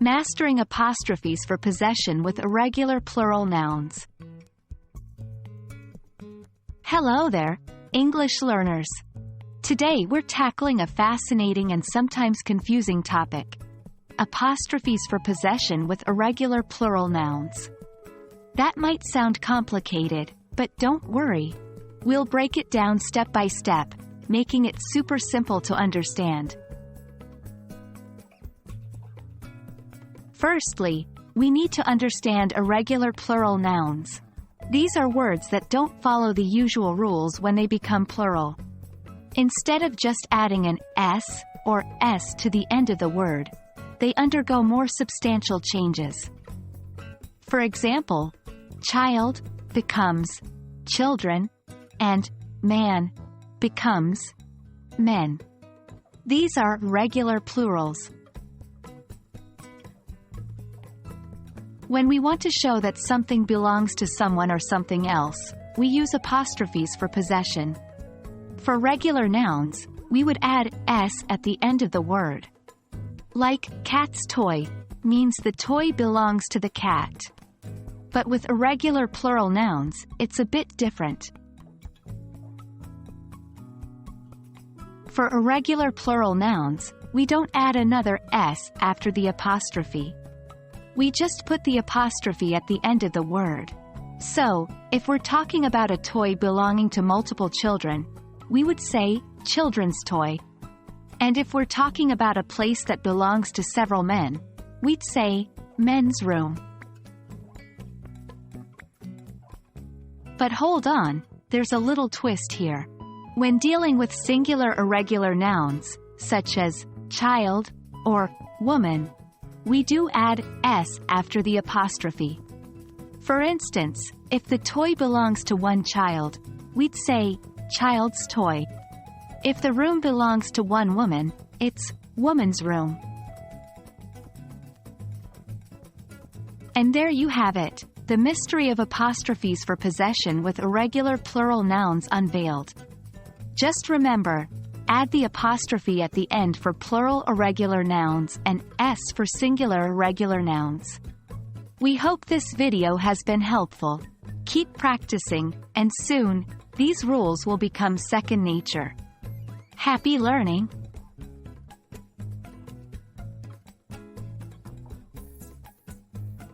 Mastering apostrophes for possession with irregular plural nouns. Hello there, English learners. Today we're tackling a fascinating and sometimes confusing topic: apostrophes for possession with irregular plural nouns. That might sound complicated, but don't worry. We'll break it down step by step, making it super simple to understand. Firstly, we need to understand irregular plural nouns. These are words that don't follow the usual rules when they become plural. Instead of just adding an s or s to the end of the word, they undergo more substantial changes. For example, child becomes children, and man becomes men. These are regular plurals. When we want to show that something belongs to someone or something else, we use apostrophes for possession. For regular nouns, we would add s at the end of the word. Like cat's toy means the toy belongs to the cat. But with irregular plural nouns, it's a bit different. For irregular plural nouns, we don't add another s after the apostrophe. We just put the apostrophe at the end of the word. So, if we're talking about a toy belonging to multiple children, we would say children's toy. And if we're talking about a place that belongs to several men, we'd say men's room. But hold on, there's a little twist here. When dealing with singular irregular nouns, such as child or woman, we do add s after the apostrophe. For instance, if the toy belongs to one child, we'd say child's toy. If the room belongs to one woman, it's woman's room. And there you have it, the mystery of apostrophes for possession with irregular plural nouns unveiled. Just remember, add the apostrophe at the end for plural irregular nouns and s for singular irregular nouns. We hope this video has been helpful. Keep practicing, and soon, these rules will become second nature. Happy learning!